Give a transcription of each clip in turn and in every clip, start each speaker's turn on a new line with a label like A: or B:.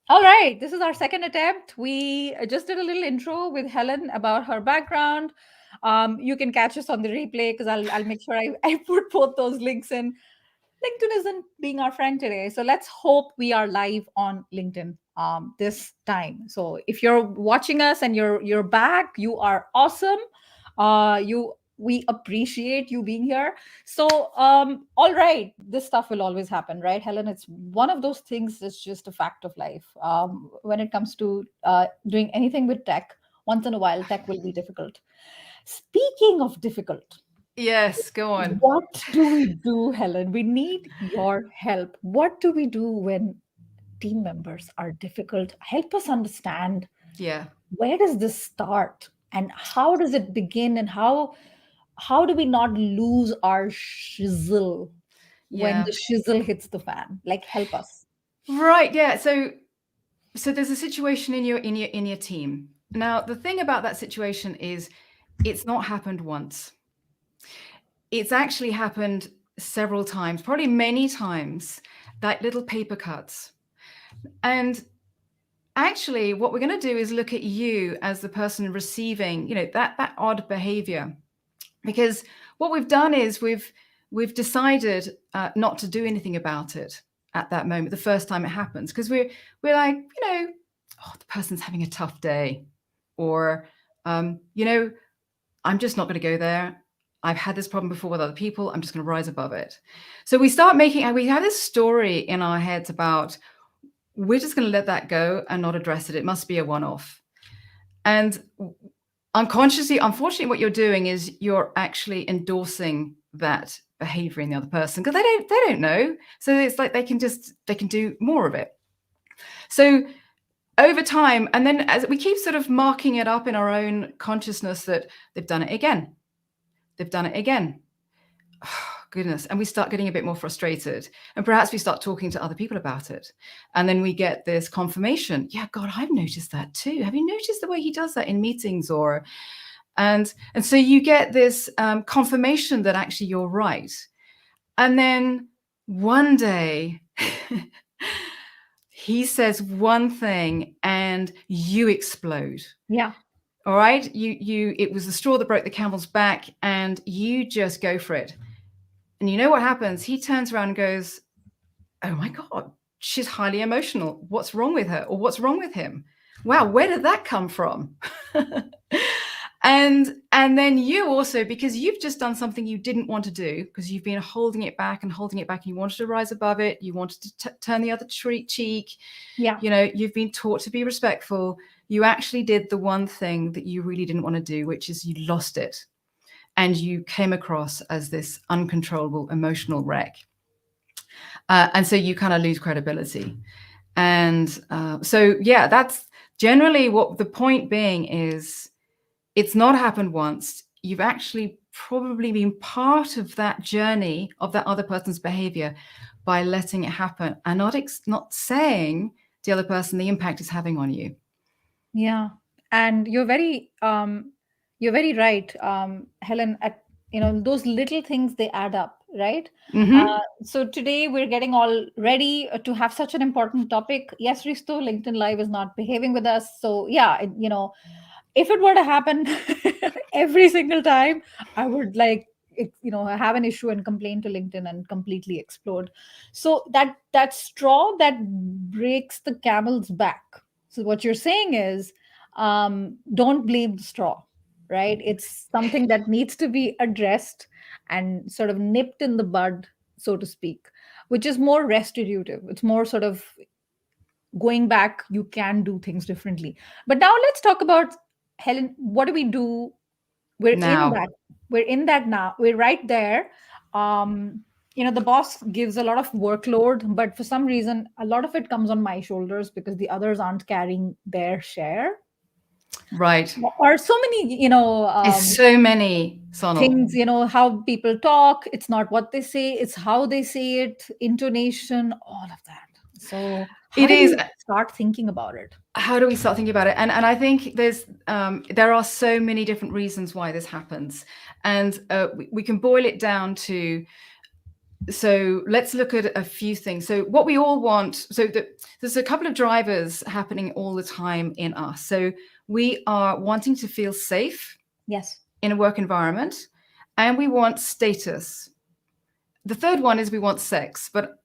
A: All right, this is our second attempt. We just did a little intro with Helen about her background. You can catch us on the replay because I'll make sure I put both those links in. LinkedIn isn't being our friend today, so let's hope we are live on LinkedIn this time. So if you're watching us and you're back, you are awesome. You We appreciate you being here. So, all right, this stuff will always happen, right, Helen? It's one of those things that's just a fact of life. When it comes to doing anything with tech, once in a while, tech will be difficult. Speaking of difficult,
B: Yes, go on.
A: what do we do, Helen? We need your help. What do we do when team members are difficult? Help us understand,
B: Yeah,
A: where does this start and how does it begin, and how do we not lose our shizzle when
B: yeah.
A: the shizzle hits the fan? Like, help us.
B: Right, yeah. So there's a situation in your team. Now, the thing about that situation is it's not happened once. It's actually happened several times, probably many times, like little paper cuts. And actually, what we're going to do is look at you as the person receiving, that odd behavior. Because what we've done is we've decided not to do anything about it at that moment, the first time it happens, because we're like, oh, the person's having a tough day, or I'm just not going to go there. I've had this problem before with other people. I'm just going to rise above it. So we have this story in our heads about, we're just going to let that go and not address it. It must be a one-off. And unconsciously, unfortunately, what you're doing is you're actually endorsing that behavior in the other person, because they don't know. So it's like they can do more of it. So over time, and then as we keep sort of marking it up in our own consciousness that they've done it again, they've done it again. Oh, goodness. And we start getting a bit more frustrated, and perhaps we start talking to other people about it, and then we get this confirmation, yeah, God, I've noticed that too. Have you noticed the way he does that in meetings? And so you get this confirmation that actually you're right. And then one day he says one thing and you explode.
A: Yeah.
B: All right. It was the straw that broke the camel's back, and you just go for it. And you know what happens? He turns around and goes, oh my God, she's highly emotional. What's wrong with her? Or what's wrong with him? Wow, where did that come from? And then you also, because you've just done something you didn't want to do, because you've been holding it back and holding it back, and you wanted to rise above it, you wanted to turn the other cheek.
A: Yeah.
B: You've been taught to be respectful. You actually did the one thing that you really didn't want to do, which is you lost it, and you came across as this uncontrollable emotional wreck. And so you kind of lose credibility. And so, yeah, that's generally what the point being is. It's not happened once. You've actually probably been part of that journey of that other person's behavior by letting it happen and not saying to the other person the impact it's having on you.
A: Yeah. And you're very right, Helen. At those little things, they add up, right?
B: Mm-hmm.
A: So today we're getting all ready to have such an important topic. Yes, Risto, LinkedIn Live is not behaving with us. So yeah, if it were to happen every single time, I would have an issue and complain to LinkedIn and completely explode. So that straw that breaks the camel's back. So what you're saying is, don't blame the straw, right? It's something that needs to be addressed and sort of nipped in the bud, so to speak, which is more restitutive. It's more sort of going back. You can do things differently. But now let's talk about, Helen, what do we do? we're in
B: Now,
A: that we're in that now, we're right there. The boss gives a lot of workload, but for some reason a lot of it comes on my shoulders because the others aren't carrying their share,
B: right.
A: or so many,
B: It's so many, Sonal.
A: things, how people talk. It's not what they say, it's how they say it, intonation, all of that. So how
B: It
A: do
B: is.
A: we start thinking about it?
B: How do we start thinking about it? And I think there are so many different reasons why this happens, and we can boil it down to So let's look at a few things. So what we all want, there's a couple of drivers happening all the time in us. So we are wanting to feel safe
A: Yes.
B: in a work environment, and we want status. The third one is we want sex, but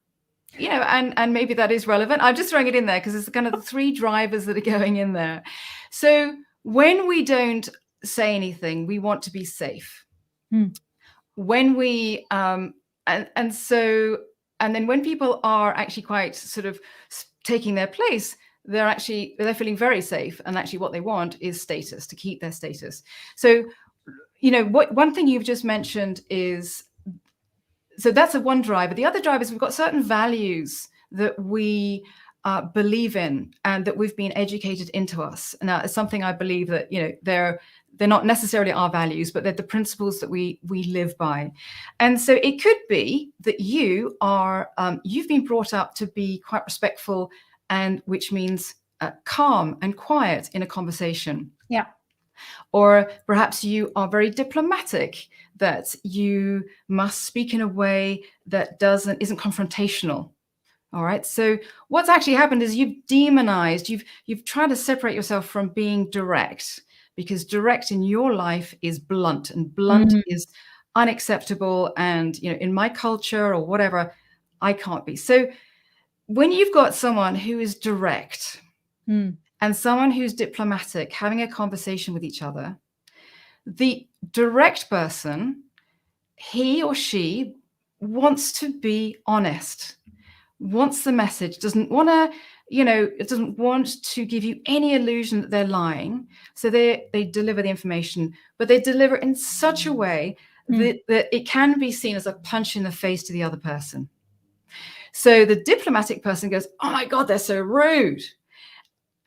B: and maybe that is relevant. I'm just throwing it in there because it's kind of the three drivers that are going in there. So when we don't say anything, we want to be safe. When we and then when people are actually quite sort of taking their place, they're feeling very safe, and actually what they want is status, to keep their status. So one thing you've just mentioned is, so that's one driver. The other driver is we've got certain values that we believe in and that we've been educated into us. Now, it's something I believe that they're not necessarily our values, but they're the principles that we live by. And so it could be that you've been brought up to be quite respectful, and which means calm and quiet in a conversation.
A: Yeah.
B: Or perhaps you are very diplomatic, that you must speak in a way that isn't confrontational. All right. So what's actually happened is you've demonized, you've tried to separate yourself from being direct, because direct in your life is blunt, and blunt is unacceptable. And, in my culture or whatever, I can't be. So when you've got someone who is direct and someone who's diplomatic having a conversation with each other, the direct person, he or she wants to be honest, wants the message, doesn't want to, it doesn't want to give you any illusion that they're lying. So they deliver the information, but they deliver it in such a way that it can be seen as a punch in the face to the other person. So the diplomatic person goes, oh my God, they're so rude.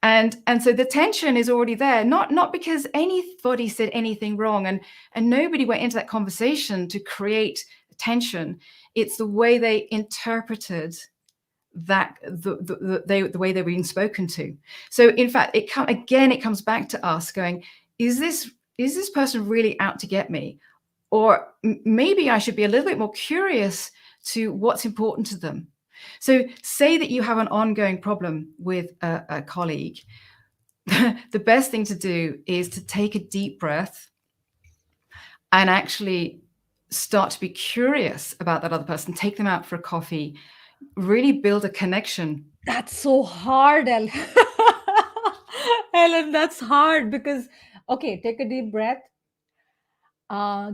B: And so the tension is already there, not because anybody said anything wrong, and nobody went into that conversation to create tension. It's the way they interpreted that, the way they were being spoken to. So in fact, it comes back to us going, is this person really out to get me? Or maybe I should be a little bit more curious to what's important to them. So say that you have an ongoing problem with a colleague. The best thing to do is to take a deep breath and actually start to be curious about that other person, take them out for a coffee, really build a connection.
A: That's so hard, Ellen. Ellen, that's hard because, okay, take a deep breath,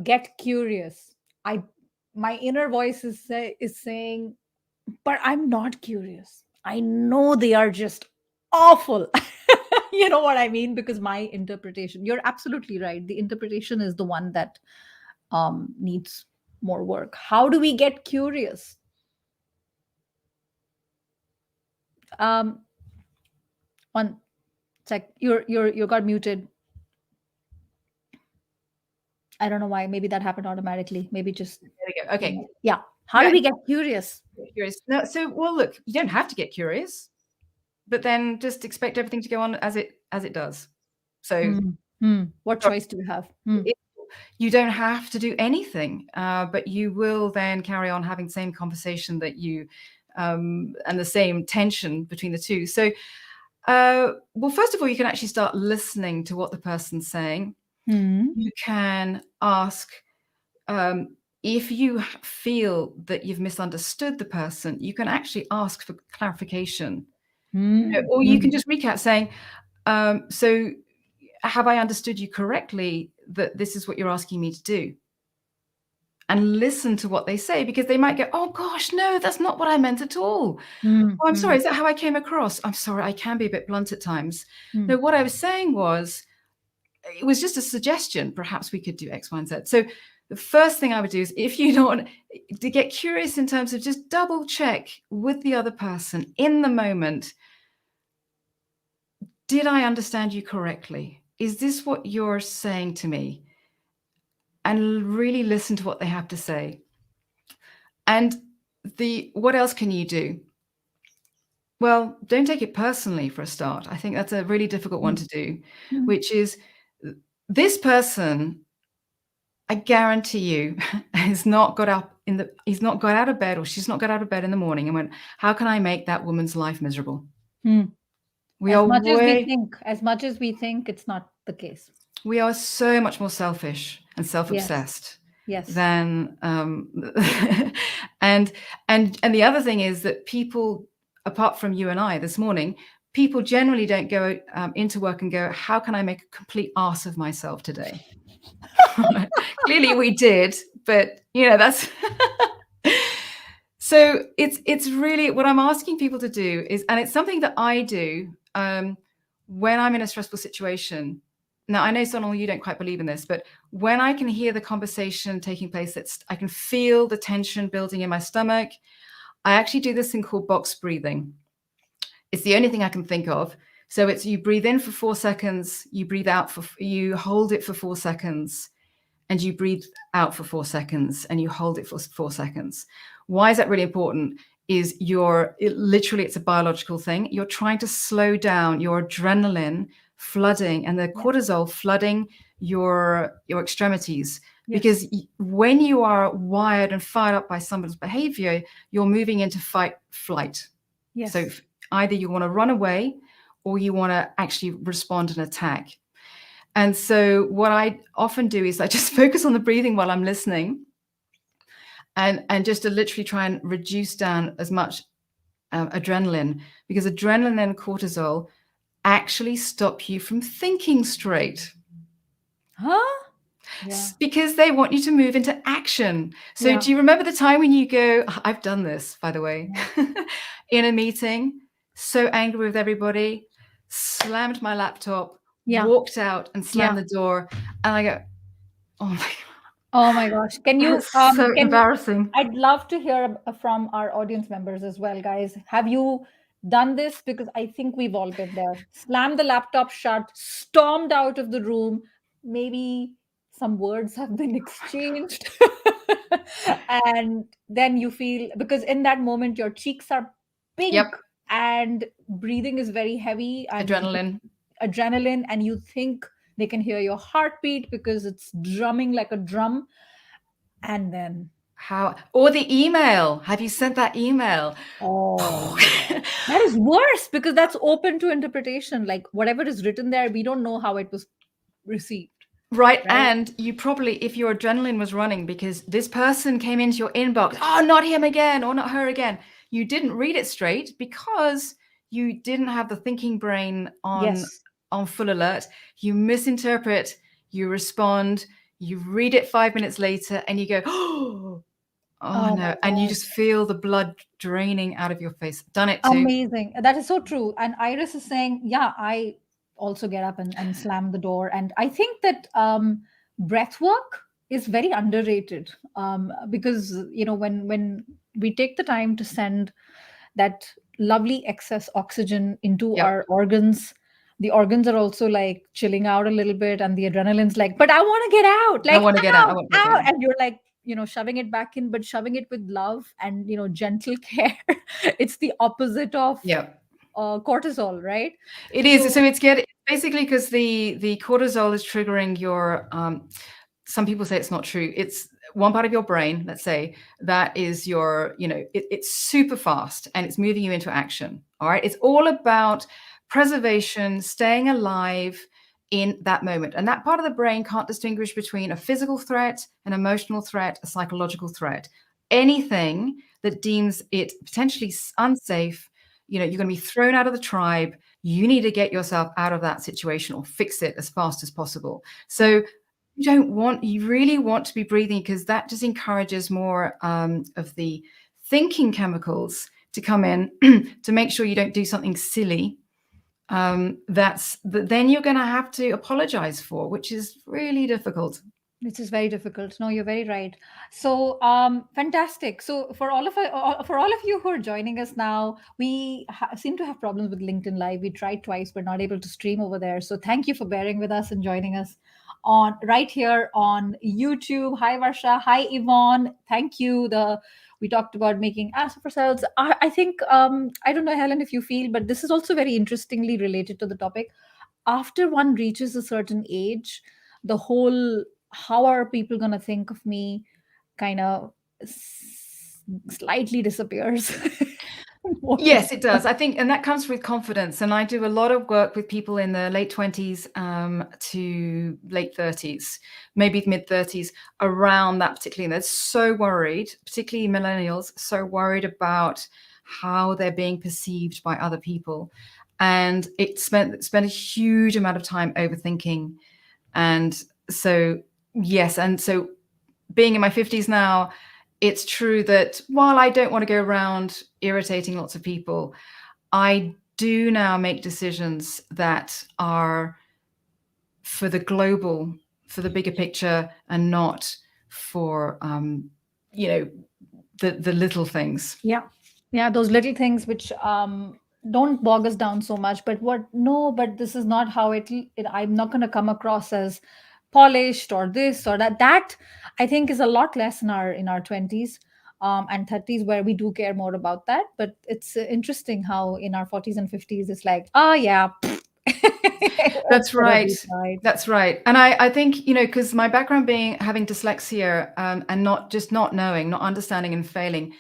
A: get curious. My inner voice is saying, but I'm not curious. I know they are just awful. You know what I mean? Because my interpretation, you're absolutely right. The interpretation is the one that needs more work. How do we get curious? One sec, you got muted. I don't know why. Maybe that happened automatically. Maybe just
B: There we go. Okay.
A: Yeah. How do we get curious?
B: Curious. No, so well, look, you don't have to get curious, but then just expect everything to go on as it does. So
A: What choice do we have?
B: You don't have to do anything, but you will then carry on having the same conversation that you and the same tension between the two. So, well, first of all, you can actually start listening to what the person's saying. You can ask, if you feel that you've misunderstood the person, you can actually ask for clarification. Or you can just recap saying, so have I understood you correctly that this is what you're asking me to do? And listen to what they say, because they might go, oh gosh, no, that's not what I meant at all. Oh, I'm sorry, is that how I came across? I'm sorry, I can be a bit blunt at times. No, what I was saying was, it was just a suggestion. Perhaps we could do X, Y, and Z. So the first thing I would do is, if you don't want to get curious, in terms of just double check with the other person in the moment. Did I understand you correctly? Is this what you're saying to me? And really listen to what they have to say. And what else can you do? Well, don't take it personally for a start. I think that's a really difficult one to do, which is, this person, I guarantee you, has not got up he's not got out of bed, or she's not got out of bed in the morning and went, how can I make that woman's life miserable?
A: Hmm.
B: We are way
A: As much as we think, it's not the case.
B: we are so much more selfish and
A: Yes.
B: self-obsessed
A: Yes.
B: than and and the other thing is that people, apart from you and I this morning, people generally don't go into work and go, how can I make a complete arse of myself today? Clearly we did, but that's so it's really what I'm asking people to do is, and it's something that I do when I'm in a stressful situation. Now, I know, Sonal, you don't quite believe in this, but when I can hear the conversation taking place, I can feel the tension building in my stomach. I actually do this thing called box breathing. It's the only thing I can think of. So it's you breathe in for 4 seconds, you breathe out you hold it for 4 seconds, and you breathe out for 4 seconds, and you hold it for 4 seconds. Why is that really important? Literally, it's a biological thing. You're trying to slow down your adrenaline flooding and the cortisol flooding your extremities.
A: Yes.
B: Because when you are wired and fired up by someone's behavior, you're moving into fight flight.
A: Yes.
B: So either you want to run away or you want to actually respond and attack. And so what I often do is I just focus on the breathing while I'm listening, and just to literally try and reduce down as much adrenaline, because adrenaline and cortisol actually stop you from thinking straight.
A: Huh? Yeah.
B: Because they want you to move into action. So
A: Yeah.
B: do you remember the time when you go, I've done this, by the way, in a meeting, so angry with everybody, slammed my laptop,
A: Yeah.
B: walked out and slammed
A: Yeah.
B: the door, and I go, oh my God,
A: Oh my gosh. Can you
B: that's so embarrassing.
A: I'd love to hear from our audience members as well, guys. Have you done this? Because I think we've all been there. Slammed the laptop shut, stormed out of the room. Maybe some words have been exchanged. And then you feel, because in that moment your cheeks are
B: Yep.
A: pink and breathing is very heavy and adrenaline, and you think they can hear your heartbeat because it's drumming like a drum. And then,
B: Or the email. Have you sent that email?
A: oh, that is worse because that's open to interpretation. Like whatever is written there, we don't know how it was received.
B: Right.
A: Right?
B: And you probably, if your adrenaline was running because this person came into your inbox, oh, not him again, or not her again, you didn't read it straight because you didn't have the thinking brain on
A: Yes.
B: full alert. You misinterpret, you respond, you read it 5 minutes later, and you go, oh
A: Oh
B: no.
A: my
B: And you
A: God.
B: just feel the blood draining out of your face. Done it too.
A: Amazing. That is so true. And Iris is saying, yeah, I also get up and slam the door. And I think that breath work is very underrated, because, when we take the time to send that lovely excess oxygen into
B: Yep.
A: our organs, the organs are also like chilling out a little bit, and the adrenaline's like, but I want to get out,
B: I
A: like,
B: want to get out. I
A: out,
B: want to get
A: out.
B: out.
A: And you're like, shoving it back in, but shoving it with love and, gentle care. It's the opposite of
B: Yep.
A: cortisol, right?
B: It is.
A: So,
B: So it's basically because the cortisol is triggering your. Some people say it's not true. It's one part of your brain, let's say, that is your. It's super fast and it's moving you into action. All right. It's all about preservation, staying alive in that moment, and that part of the brain can't distinguish between a physical threat, an emotional threat, a psychological threat. Anything that deems it potentially unsafe, you're going to be thrown out of the tribe. You need to get yourself out of that situation or fix it as fast as possible. So you really want to be breathing, because that just encourages more of the thinking chemicals to come in to make sure you don't do something silly. Then you're going to have to apologize for, which is really difficult.
A: which is very difficult. No, you're very right. So, fantastic. So, for all of you who are joining us now, we seem to have problems with LinkedIn Live. We tried twice, we're not able to stream over there. So, thank you for bearing with us and joining us on right here on YouTube. Hi, Varsha. Hi, Yvonne. Thank you. We talked about making ass of ourselves. I think, I don't know, Helen, if you feel, but this is also very interestingly related to the topic. After one reaches a certain age, the whole how are people going to think of me kind of slightly disappears. More
B: Yes, it does. I think, and that comes with confidence. And I do a lot of work with people in the late 20s to late 30s, maybe mid 30s, around that particularly. And they're so worried, particularly millennials, so worried about how they're being perceived by other people. And it spent a huge amount of time overthinking. And so, yes. And so being in my 50s now, it's true that while I don't want to go around irritating lots of people, I do now make decisions that are for the global, for the bigger picture, and not for you know the little things.
A: Yeah. Yeah, those little things which don't bog us down so much. But what, no, but this is not how I'm not going to come across as polished or this or that. That I think is a lot less in our 20s and 30s, where we do care more about that. But it's interesting how in our 40s and 50s it's like, oh yeah,
B: That's
A: whatever
B: right.
A: we tried.
B: That's right. And I think, because my background being having dyslexia and not knowing, not understanding and failing.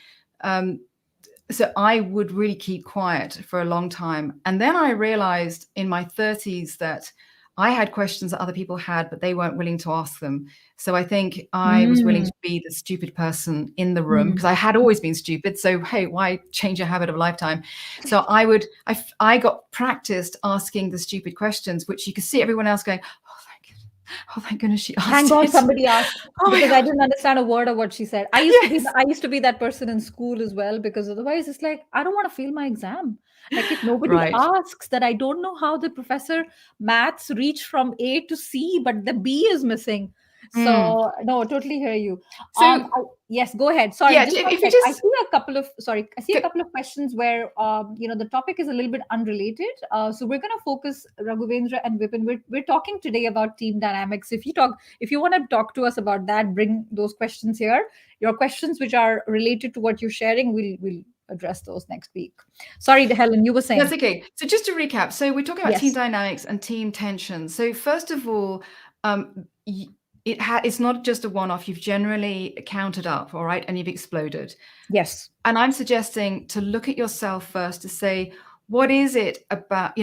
B: So I would really keep quiet for a long time. And then I realized in my 30s that I had questions that other people had, but they weren't willing to ask them. So I think I was willing
A: Mm,
B: to be the stupid person in the room
A: mm.
B: because I had always been stupid. So, hey, why change a habit of a lifetime? So I got practiced asking the stupid questions, which you could see everyone else going, oh, thank goodness she
A: Thank
B: asked
A: God
B: it.
A: somebody asked,
B: Oh my
A: because I
B: God.
A: didn't understand a word of what she said.
B: Yes.
A: I used to be that person in school as well, because otherwise it's like I don't want to fail my exam. Like if nobody
B: Right.
A: asks that, I don't know how the professor maths reached from A to C, but the B is missing.
B: Mm.
A: So no, totally hear you.
B: So,
A: Yes, go ahead. Sorry,
B: yeah,
A: just one
B: if you
A: sec.
B: just
A: I see a couple of questions where the topic is a little bit unrelated. So we're going to focus, Raghuvendra and Vipin. We're talking today about team dynamics. If you want to talk to us about that, bring those questions here. Your questions which are related to what you're sharing, we'll address those next week. Sorry, Helen, you were
B: That's
A: saying.
B: okay. So just to recap, so we're talking about team
A: Yes.
B: dynamics and team tension. So first of all, it's not just a one-off. You've generally counted up, all right, and you've exploded.
A: Yes.
B: And I'm suggesting to look at yourself first to say, what is it about,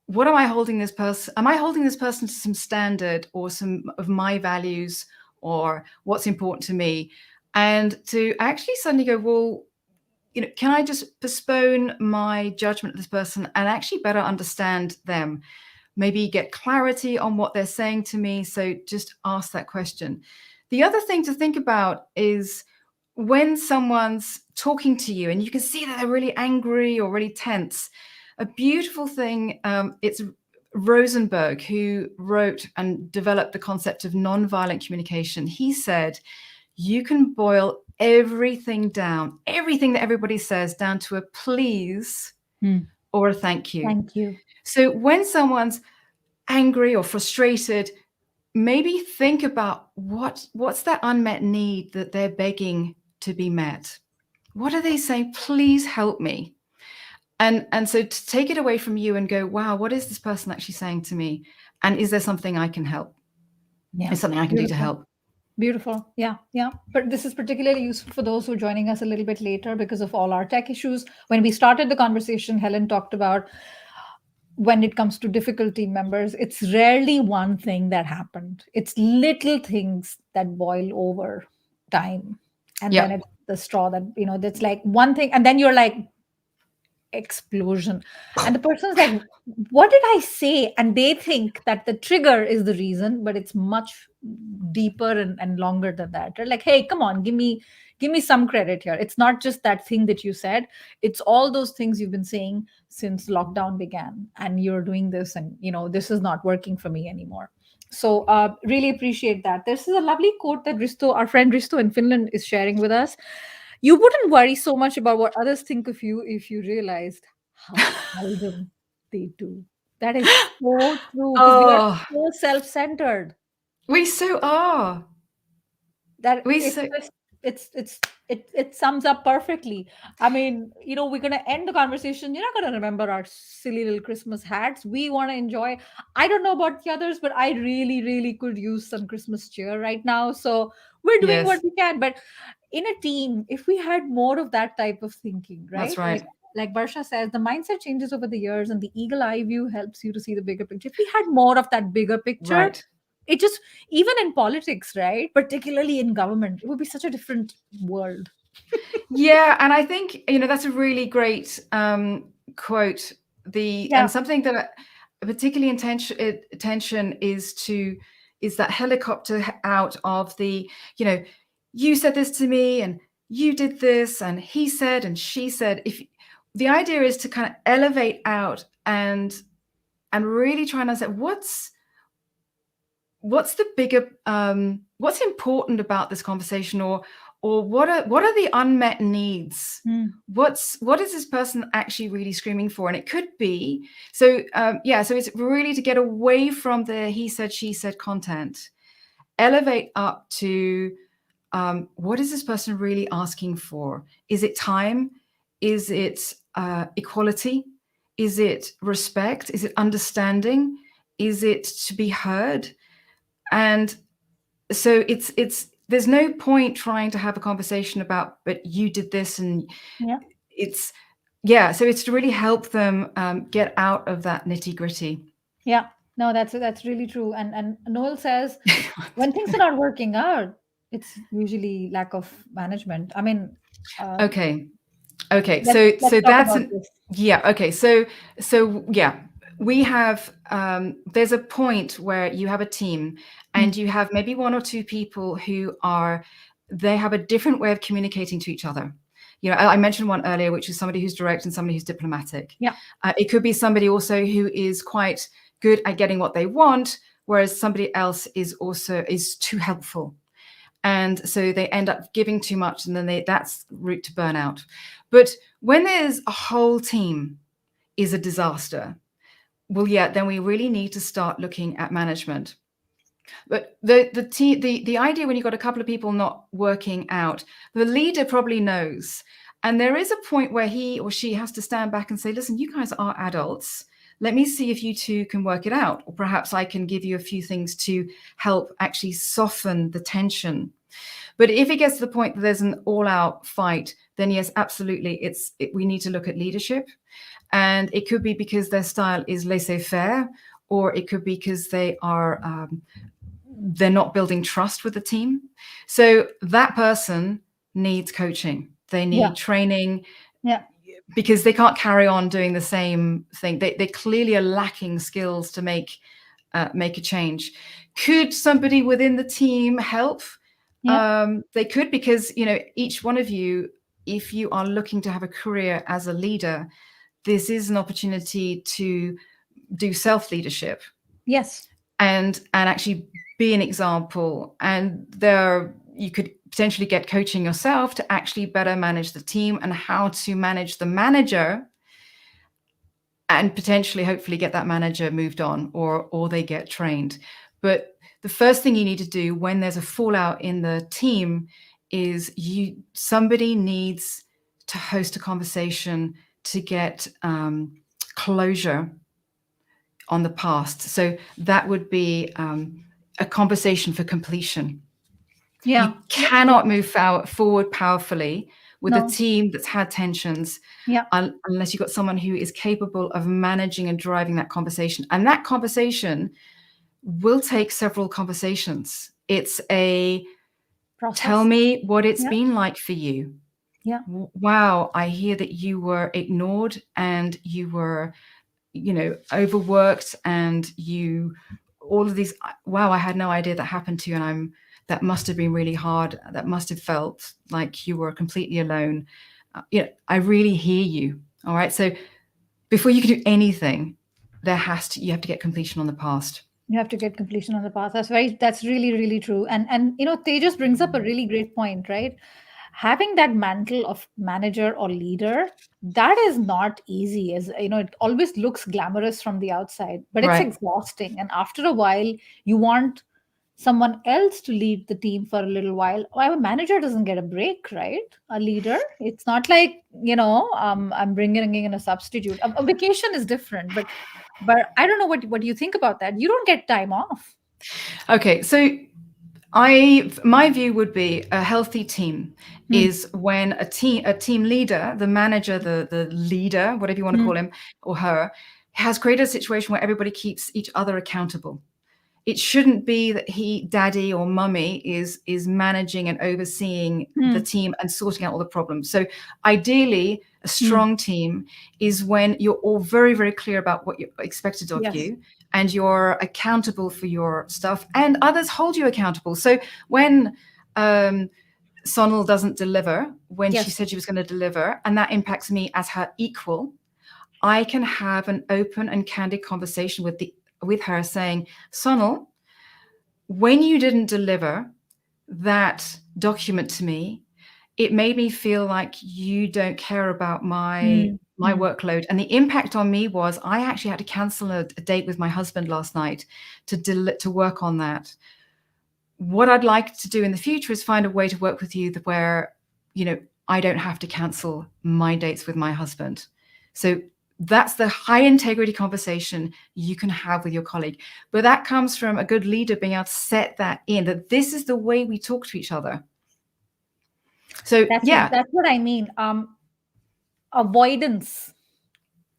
B: what am I holding this person? Am I holding this person to some standard or some of my values or what's important to me? And to actually suddenly go, well, can I just postpone my judgment of this person and actually better understand them? Maybe get clarity on what they're saying to me. So just ask that question. The other thing to think about is when someone's talking to you and you can see that they're really angry or really tense, a beautiful thing, it's Rosenberg who wrote and developed the concept of nonviolent communication. He said, you can boil everything down, everything that everybody says down to a please
A: Hmm.
B: or a thank you.
A: Thank you.
B: So when someone's angry or frustrated, maybe think about what's that unmet need that they're begging to be met. What are they saying? Please help me. And so to take it away from you and go, wow, what is this person actually saying to me? And is there something I can help?
A: Yeah.
B: Is something I can do to
A: Beautiful.
B: help?
A: Beautiful. Yeah, yeah. But this is particularly useful for those who are joining us a little bit later because of all our tech issues. When we started the conversation, Helen talked about when it comes to difficult team members, it's rarely one thing that happened. It's little things that boil over time. And then
B: Yeah.
A: it's the straw that, that's like one thing. And then you're like, explosion, and the person's like, what did I say? And they think that the trigger is the reason, but it's much deeper and longer than that. They're like, hey, come on, give me some credit here. It's not just that thing that you said, it's all those things you've been saying since lockdown began, and you're doing this, and this is not working for me anymore. So really appreciate that. This is a lovely quote that Risto, our friend Risto in Finland, is sharing with us. You wouldn't worry so much about what others think of you if you realized how seldom they do. That is so true, because we are
B: Oh,
A: so self-centered
B: we so are.
A: that
B: We
A: it's
B: so
A: just it's It sums up perfectly. I mean, we're gonna end the conversation. You're not gonna remember our silly little Christmas hats. We want to enjoy. I don't know about the others, but I really, really could use some Christmas cheer right now. So we're doing what
B: Yes,
A: we can. But in a team, if we had more of that type of thinking,
B: that's
A: right? Like
B: right.
A: Barsha says, the mindset changes over the years, and the eagle eye view helps you to see the bigger picture. If we had more of that bigger picture,
B: Right.
A: it just, even in politics, right? Particularly in government, it would be such a different world.
B: Yeah, and I think that's a really great quote. And
A: Yeah.
B: something that particularly attention is that helicopter out of the you know you said this to me and you did this and he said and she said. If the idea is to kind of elevate out and really try and understand what's the bigger what's important about this conversation, or what are the unmet needs,
A: Mm.
B: what is this person actually really screaming for. And it could be so it's really to get away from the he said she said content, elevate up to what is this person really asking for. Is it time? Is it equality? Is it respect? Is it understanding? Is it to be heard? And so it's there's no point trying to have a conversation about, but you did this, and
A: Yeah.
B: it's yeah, so it's to really help them get out of that nitty gritty.
A: Yeah. No, that's really true. And Noel says when things are not working out, it's usually lack of management. I mean, uh,
B: Okay. Okay,
A: let's
B: so
A: talk
B: that's
A: about
B: an
A: this.
B: yeah. Okay, so yeah, we have there's a point where you have a team,
A: Mm.
B: and you have maybe one or two people who are they have a different way of communicating to each other. I mentioned one earlier, which is somebody who's direct and somebody who's diplomatic.
A: Yeah.
B: It could be somebody also who is quite good at getting what they want, whereas somebody else is too helpful, and so they end up giving too much, and then that's route to burnout. But when there's a whole team is a disaster, well, yeah, then we really need to start looking at management. But the idea, when you've got a couple of people not working out, the leader probably knows, and there is a point where he or she has to stand back and say, listen, you guys are adults, let me see if you two can work it out, or perhaps I can give you a few things to help actually soften the tension. But if it gets to the point that there's an all-out fight, then yes, absolutely, we need to look at leadership. And it could be because their style is laissez-faire, or it could be because they're not building trust with the team. So that person needs coaching. They
A: Yeah.
B: need training,
A: Yeah.
B: because they can't carry on doing the same thing. They clearly are lacking skills to make a change. Could somebody within the team help?
A: Yeah.
B: They could, because each one of you, if you are looking to have a career as a leader, this is an opportunity to do self leadership
A: Yes.
B: and actually be an example. And there you could potentially get coaching yourself to actually better manage the team and how to manage the manager, and potentially hopefully get that manager moved on, or they get trained. But the first thing you need to do when there's a fallout in the team is somebody needs to host a conversation to get closure on the past. So that would be a conversation for completion. You
A: Yeah. Yeah.
B: cannot move forward powerfully with a
A: No.
B: team that's had tensions
A: Yeah.
B: unless you've got someone who is capable of managing and driving that conversation. And that conversation will take several conversations. It's a tell
A: Process.
B: me what it's
A: Yeah.
B: been like for you.
A: Yeah.
B: Wow, I hear that you were ignored and you were overworked, and all of these. Wow, I had no idea that happened to you, and that must have been really hard. That must have felt like you were completely alone. I really hear you. All right, so before you can do anything, you have to get completion on the past.
A: You have to get completion on the path. That's really, really true. And Tejas brings up a really great point, right? Having that mantle of manager or leader, that is not easy. As it always looks glamorous from the outside, but it's
B: Right.
A: exhausting. And after a while, you want someone else to lead the team for a little while. Why a manager doesn't get a break, right? A leader. It's not like, I'm bringing in a substitute. A vacation is different, but I don't know what you think about that. You don't get time off.
B: Okay, so my view would be a healthy team
A: Hmm.
B: is when a team leader, the manager, the leader, whatever you want to
A: Hmm.
B: call him or her, has created a situation where everybody keeps each other accountable. It shouldn't be that daddy or mummy is managing and overseeing the
A: Hmm.
B: team and sorting out all the problems. So ideally a
A: Hmm.
B: strong team is when you're all very, very clear about what you're expected of
A: Yes.
B: you, and you're accountable for your stuff and others hold you accountable. So when Sonal doesn't deliver when she
A: Yes.
B: said she was going to deliver, and that impacts me as her equal, I can have an open and candid conversation with her saying, Sonal, when you didn't deliver that document to me, it made me feel like you don't care about my
A: Hmm.
B: my
A: Hmm.
B: workload. And the impact on me was I actually had to cancel a date with my husband last night to work on that. What I'd like to do in the future is find a way to work with you where, I don't have to cancel my dates with my husband. So that's the high integrity conversation you can have with your colleague. But that comes from a good leader being able to set that in, that this is the way we talk to each other. So
A: That's
B: yeah.
A: that's what I mean. Avoidance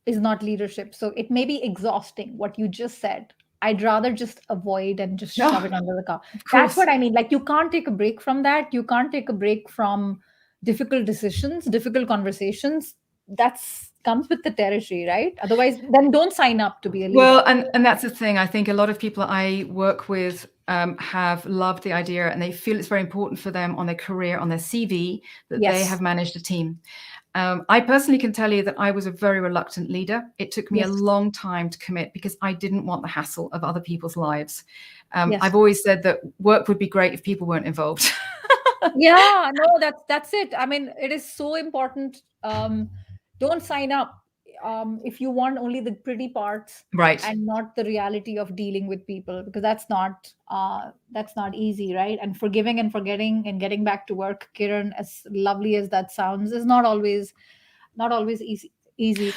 A: is not leadership. So it may be exhausting what you just said. I'd rather just avoid and just
B: No,
A: shove it under the car.
B: of
A: That's
B: course.
A: what I mean. Like, you can't take a break from that. You can't take a break from difficult decisions, difficult conversations. That's comes with the territory, right? Otherwise, then don't sign up to be a leader.
B: Well, and that's the thing. I think a lot of people I work with have loved the idea, and they feel it's very important for them on their career, on their CV, that they
A: Yes.
B: have managed a team. I personally can tell you that I was a very reluctant leader. It took me a
A: Yes.
B: long time to commit because I didn't want the hassle of other people's lives.
A: Yes.
B: I've always said that work would be great if people weren't involved.
A: Yeah, no, that's it. I mean, it is so important. Don't sign up if you want only the pretty parts
B: Right.
A: and not the reality of dealing with people, because that's not easy, right? And forgiving and forgetting and getting back to work, Kiran, as lovely as that sounds, is not always easy.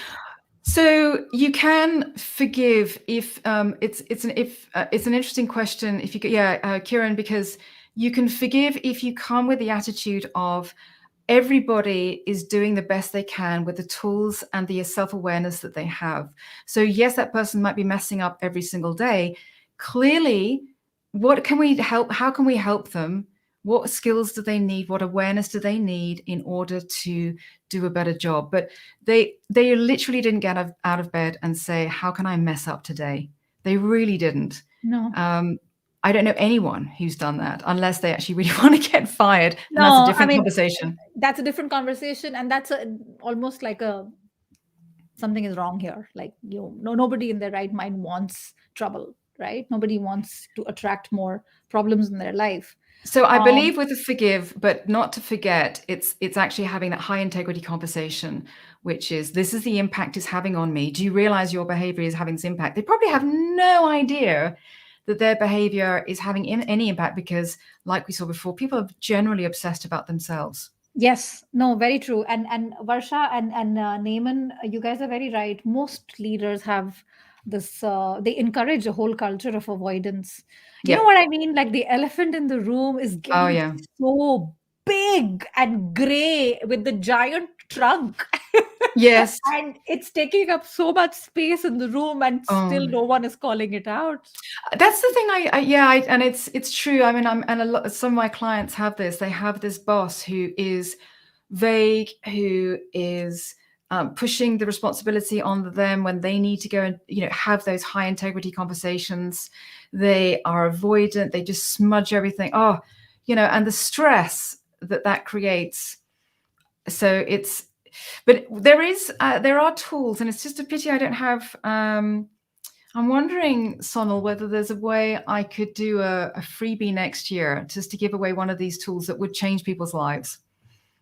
B: So you can forgive if it's an interesting question if you yeah, Kieran, because you can forgive if you come with the attitude of everybody is doing the best they can with the tools and the self-awareness that they have. So yes, that person might be messing up every single day. Clearly, what can we help? How can we help them? What skills do they need? What awareness do they need in order to do a better job? But they literally didn't get out of bed and say, "How can I mess up today?" They really didn't.
A: No.
B: Um, I don't know anyone who's done that unless they actually really want to get fired, and that's a
A: No, I
B: different
A: mean,
B: conversation.
A: that's a different conversation, and that's almost like a something is wrong here. Like, no, nobody in their right mind wants trouble, right? Nobody wants to attract more problems in their life.
B: So I
A: Um,
B: believe with the forgive, but not to forget, it's actually having that high integrity conversation, which is this is the impact it's having on me. Do you realize your behavior is having this impact? They probably have no idea that their behavior is having any impact because, like we saw before, people are generally obsessed about themselves.
A: Yes, no, very true. And Varsha and Naaman, you guys are very right. Most leaders have this. They encourage a whole culture of avoidance. You know
B: Yep.
A: what I mean? Like, the elephant in the room is
B: Oh
A: getting
B: yeah.
A: so big and gray with the giant trunk,
B: Yes.
A: and it's taking up so much space in the room, and
B: Oh.
A: still no one is calling it out.
B: That's the thing. And it's true. I mean, some of my clients have this. They have this boss who is vague, who is pushing the responsibility on them when they need to go and have those high integrity conversations. They are avoidant. They just smudge everything. Oh, and the stress that creates. So but there are tools, and it's just a pity I don't have. I'm wondering, Sonal, whether there's a way I could do a freebie next year just to give away one of these tools that would change people's lives.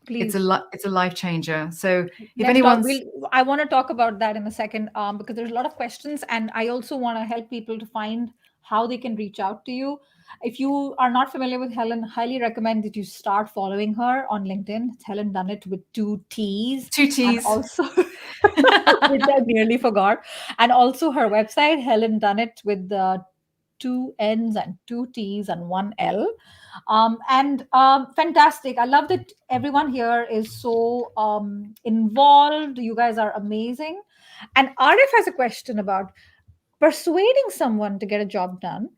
A: Please.
B: It's a life changer. So if
A: Let's talk.
B: anyone's
A: I want to talk about that in a second, because there's a lot of questions, and I also want to help people to find how they can reach out to you. If you are not familiar with Helen, highly recommend that you start following her on LinkedIn. It's Helen Dunnett with two T's.
B: Two
A: And
B: T's.
A: also, which I nearly forgot. And also her website, Helen Dunnett with the two N's and two T's and one L. And fantastic. I love that everyone here is so involved. You guys are amazing. And Arif has a question about persuading someone to get a job done.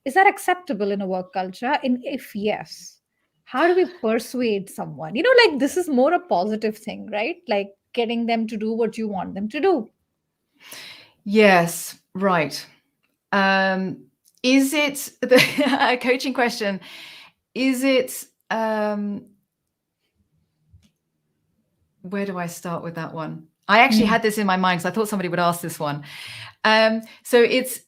A: Is that acceptable in a work culture? And if yes, how do we persuade someone? Like this is more a positive thing, right? Like getting them to do what you want them to do.
B: Yes, right. Is it a coaching question? Is it where do I start with that one? I actually
A: Mm.
B: had this in my mind because I thought somebody would ask this one. So it's,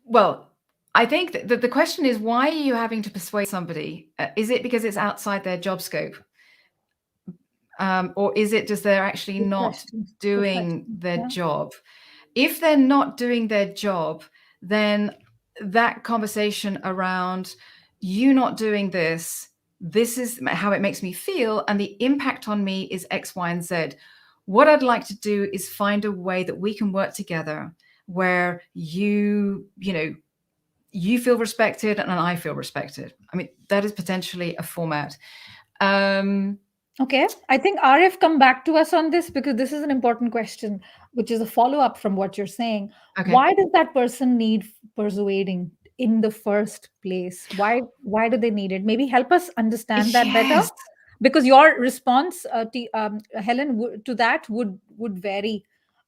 B: well, I think that the question is, why are you having to persuade somebody? Is it because it's outside their job scope? Or is it just they're actually
A: Good
B: not
A: question. Good
B: doing
A: question.
B: their
A: Yeah.
B: job? If they're not doing their job, then that conversation around you not doing this is how it makes me feel, and the impact on me is X, Y, and Z. What I'd like to do is find a way that we can work together where you feel respected and I feel respected. I mean, that is potentially a format.
A: Okay. I think Arif come back to us on this because this is an important question, which is a follow up from what you're saying.
B: Okay.
A: Why does that person need persuading in the first place? Why do they need it? Maybe help us understand that better,
B: Yes.
A: because your response, Helen, to that would vary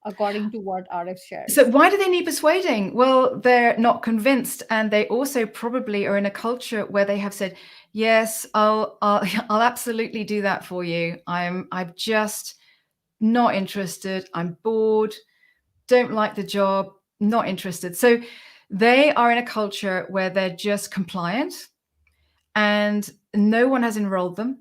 A: according to what Arif
B: So
A: shares.
B: why do they need persuading? Well, they're not convinced, and they also probably are in a culture where they have said, "Yes, I'll I'll absolutely do that for you. I'm just not interested. I'm bored. Don't like the job. Not interested." So they are in a culture where they're just compliant, and no one has enrolled them.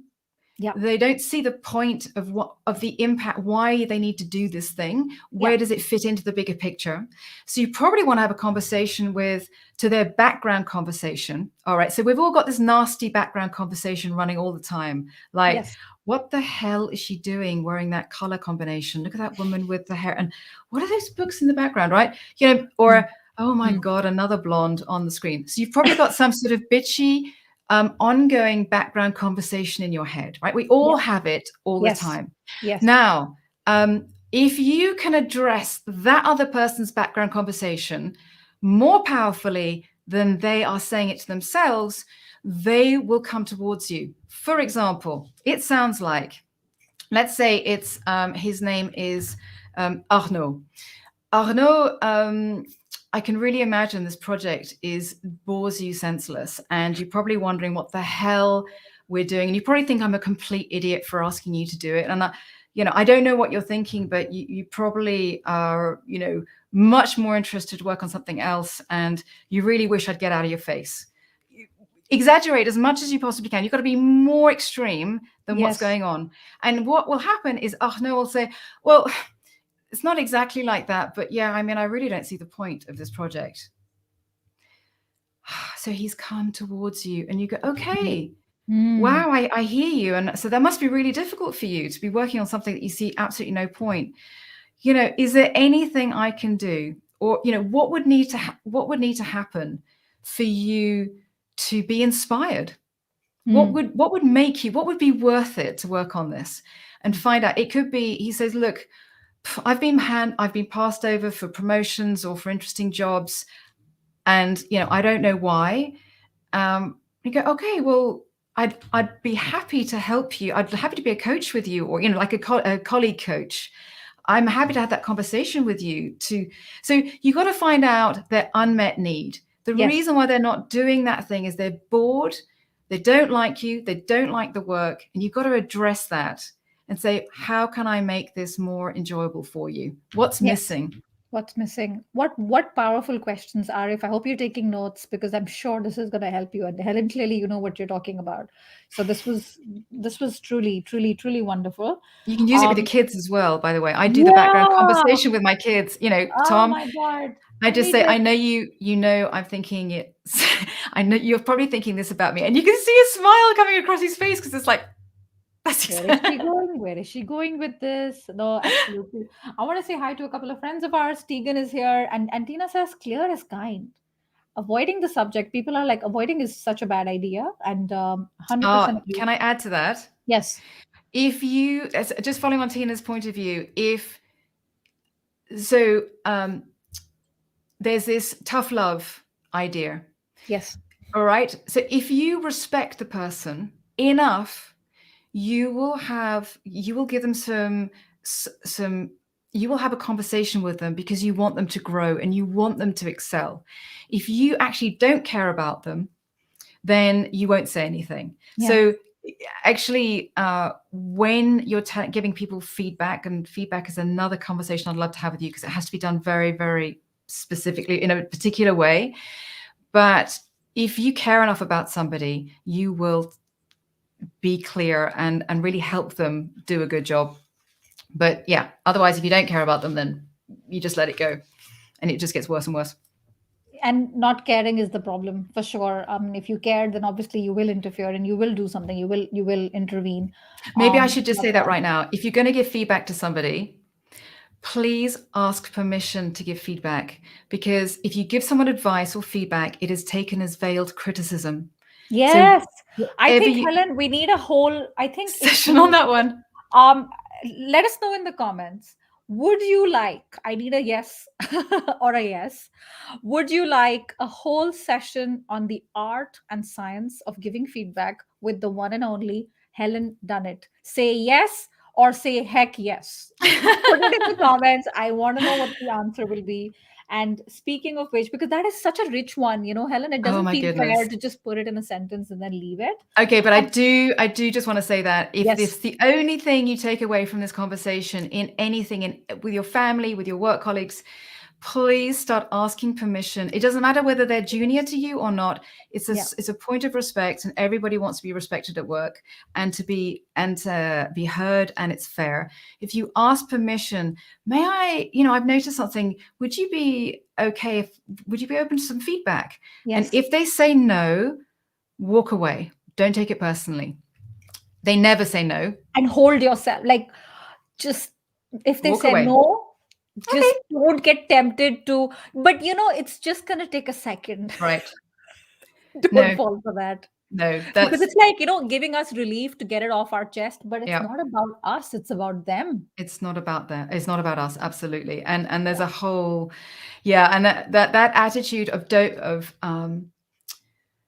A: Yeah.
B: They don't see the point of the impact, why they need to do this thing.
A: Yeah.
B: Where does it fit into the bigger picture? So you probably want to have a conversation to their background conversation. All right, so we've all got this nasty background conversation running all the time, like,
A: Yes.
B: what the hell is she doing wearing that color combination? Look at that woman with the hair, and what are those books in the background, right?
A: Mm.
B: Or, oh my
A: Mm.
B: god, another blonde on the screen. So you've probably got some sort of bitchy ongoing background conversation in your head, right? We all
A: Yeah.
B: have it all the
A: Yes.
B: time.
A: Yes.
B: Now, if you can address that other person's background conversation more powerfully than they are saying it to themselves, they will come towards you. For example, it sounds like, let's say it's his name is Arnaud. Arnaud, I can really imagine this project bores you senseless, and you're probably wondering what the hell we're doing, and you probably think I'm a complete idiot for asking you to do it. And I don't know what you're thinking, but you probably are, much more interested to work on something else, and you really wish I'd get out of your face. Exaggerate as much as you possibly can. You've got to be more extreme than what's
A: Yes.
B: going on. And what will happen is Arnaud will say, well, it's not exactly like that, but yeah, I mean, I really don't see the point of this project. So he's come towards you and you go, okay,
A: Mm.
B: wow, I hear you. And so that must be really difficult for you to be working on something that you see absolutely no point. Is there anything I can do? Or, what would need to happen for you to be inspired?
A: Mm.
B: What would be worth it to work on this and find out? It could be, he says, look, I've been passed over for promotions or for interesting jobs, and I don't know why. You go, okay, well, I'd be happy to help you. I'd be happy to be a coach with you, or like a colleague coach. I'm happy to have that conversation with you too. So you got to find out their unmet need. The
A: Yes.
B: reason why they're not doing that thing is they're bored, they don't like you, they don't like the work, and you've got to address that and say, how can I make this more enjoyable for you? What's
A: Yes.
B: missing?
A: What's missing? What powerful questions, Arif? I hope you're taking notes because I'm sure this is going to help you. And Helen, clearly, you know what you're talking about. So this was truly, truly, truly wonderful.
B: You can use it with your
A: Um,
B: kids as well, by the way. I do the background
A: yeah.
B: conversation with my kids.
A: Oh
B: Tom,
A: my God.
B: I just
A: Me
B: say,
A: too.
B: I know I'm thinking it. I know you're probably thinking this about me. And you can see a smile coming across his face because it's like, that's
A: Where is she
B: exactly.
A: going? Where is she going with this? No, absolutely. I want to say hi to a couple of friends of ours. Tegan is here, and Tina says, clear is kind. Avoiding the subject, people are like, avoiding is such a bad idea. And 100% agree.
B: Can I add to that?
A: Yes,
B: Just following on Tina's point of view, if so, there's this tough love idea.
A: yes,
B: All right. So if you respect the person enough, you will give them some you will have a conversation with them because you want them to grow and you want them to excel. If you actually don't care about them, then you won't say anything.
A: yeah,
B: So actually, when you're giving people feedback, and feedback is another conversation I'd love to have with you because it has to be done very, very specifically in a particular way. But if you care enough about somebody, you will be clear and really help them do a good job. But yeah, otherwise, if you don't care about them, then you just let it go, and it just gets worse and worse.
A: and not caring is the problem for sure. If you care, then obviously you will interfere and you will do something. You will intervene.
B: Maybe I should just
A: Love
B: say that
A: that.
B: right now. If you're going to give feedback to somebody, please ask permission to give feedback, because if you give someone advice or feedback, it is taken as veiled criticism. So
A: Yes, I
B: whatever
A: think,
B: you
A: Helen, we need a whole. I think if
B: session on
A: we
B: that one.
A: Um, let us know in the comments. Would you like, I need a yes or a yes. Would you like a whole session on the art and science of giving feedback with the one and only Helen Dunnett? Say yes or say heck yes. Put it in the comments. I want to know what the answer will be. And speaking of which, because that is such a rich one, Helen, it
B: Oh
A: doesn't
B: my
A: feel fair
B: goodness.
A: to just put it in a sentence and then leave it.
B: Okay, but I
A: And
B: do just want to say that if
A: yes,
B: this the only thing you take away from this conversation in anything with your family, with your work colleagues, please start asking permission. It doesn't matter whether they're junior to you or not.
A: yeah,
B: It's a point of respect, and everybody wants to be respected at work and to be heard, and it's fair. If you ask permission, may I, I've noticed something. Would you be open to some feedback? And
A: yes.
B: if they say no, walk away. Don't take it personally. They never say no.
A: And hold yourself, like, just, if they
B: Walk
A: say
B: away.
A: no,
B: Okay.
A: just don't get tempted to, but it's just gonna take a second.
B: Right.
A: Don't
B: No,
A: fall for that,
B: no,
A: because
B: that's
A: it's like, giving us relief to get it off our chest, but it's
B: yeah.
A: not about us, it's about them.
B: It's not about that. It's not about us. Absolutely. And there's a whole, yeah. And that attitude of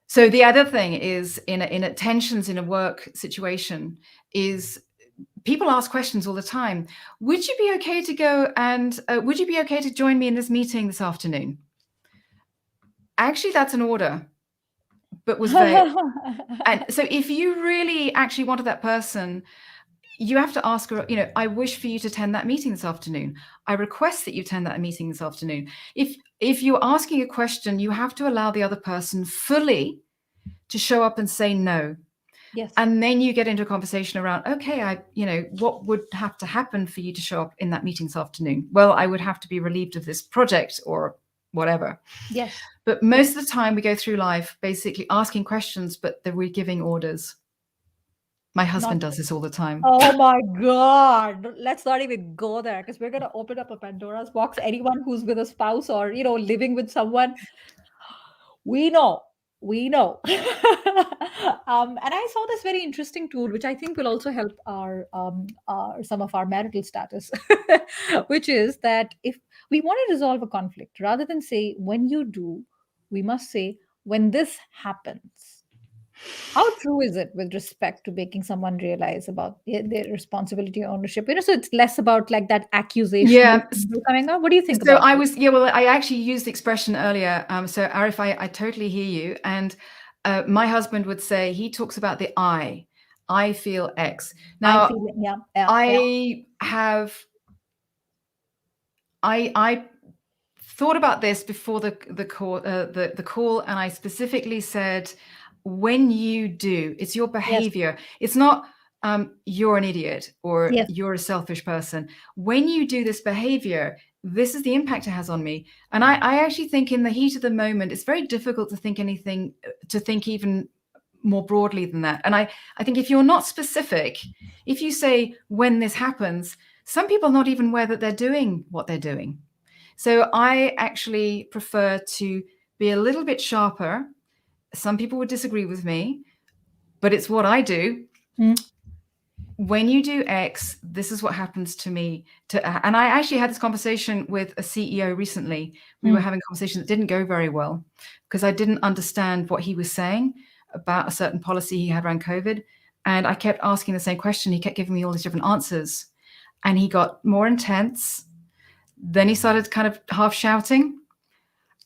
B: so the other thing is in a tensions in a work situation is people ask questions all the time. Would you be okay to go and would you be okay to join me in this meeting this afternoon? Actually, that's an order, but was vague. And so if you really actually wanted that person, you have to ask her, I wish for you to attend that meeting this afternoon. I request that you attend that meeting this afternoon. If you're asking a question, you have to allow the other person fully to show up and say no.
A: Yes,
B: And then you get into a conversation around, okay, what would have to happen for you to show up in that meeting this afternoon? Well, I would have to be relieved of this project or whatever.
A: yes.
B: But most of the time we go through life basically asking questions, but we're giving orders. My
A: Not
B: husband does this all the time.
A: Oh my God. Let's not even go there because we're going to open up a Pandora's box. Anyone who's with a spouse or, living with someone, we know. We know. And I saw this very interesting tool, which I think will also help our some of our marital status, which is that if we want to resolve a conflict, rather than say when you do, we must say when this happens. How true is it with respect to making someone realize about their responsibility or ownership? So it's less about like that accusational
B: Yeah.
A: thing coming up. What do you think
B: So
A: about this?
B: well, I actually used the expression earlier. So Arif, I totally hear you. And my husband would say, he talks about the I feel X.
A: I
B: Now,
A: feel it. Yeah, yeah, yeah.
B: I have, I thought about this before the call, and I specifically said, when you do, it's your
A: Yes.
B: behavior. It's not you're an idiot or
A: Yes.
B: you're a selfish person. When you do this behavior, this is the impact it has on me. And I actually think in the heat of the moment, it's very difficult to think anything, to think even more broadly than that. And I think if you're not specific, if you say when this happens, some people are not even aware that they're doing what they're doing. So I actually prefer to be a little bit sharper. Some people would disagree with me, but it's what I do.
A: Mm,
B: When you do X, this is what happens to me. And I actually had this conversation with a CEO recently. We were
A: mm.
B: having a conversation that didn't go very well because I didn't understand what he was saying about a certain policy he had around COVID. And I kept asking the same question. He kept giving me all these different answers. And he got more intense. Then he started kind of half shouting.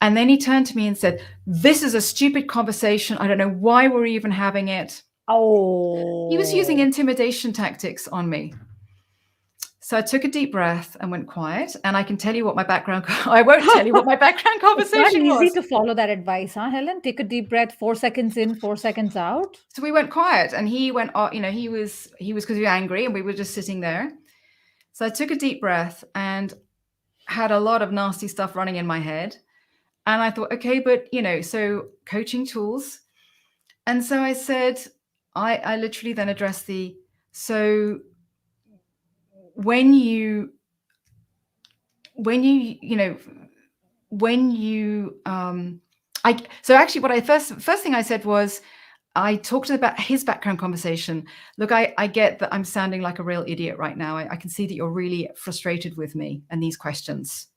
B: And then he turned to me and said, "This is a stupid conversation. I don't know why we're even having it." He was using
A: Oh,
B: intimidation tactics on me. So I took a deep breath and went quiet. And I can tell you what my background, I won't tell you what my background
A: it's not
B: conversation
A: easy
B: was.
A: to follow that advice, huh, Helen? Take a deep breath, 4 seconds in, 4 seconds out.
B: So we went quiet and he went, he was because he was angry and we were just sitting there. So I took a deep breath and had a lot of nasty stuff running in my head. And I thought, okay, but so coaching tools. And so I said, I literally then addressed so when you, when you, you know, when you, so actually what I first thing I said was, I talked about his background conversation. Look, I get that I'm sounding like a real idiot right now. I can see that you're really frustrated with me and these questions.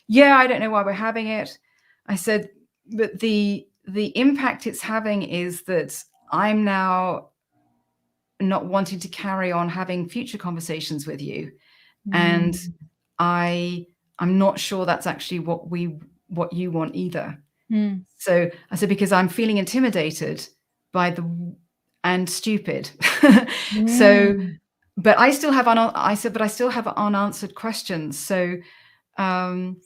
B: Yeah, I don't know why we're having it. I said, but the impact it's having is that I'm now not wanting to carry on having future conversations with you. And
A: Mm,
B: I I'm not sure that's actually what you want either.
A: mm,
B: So I said, because I'm feeling intimidated by and stupid. So,
A: mm.
B: but I still have I said, but I still have unanswered questions. So, um,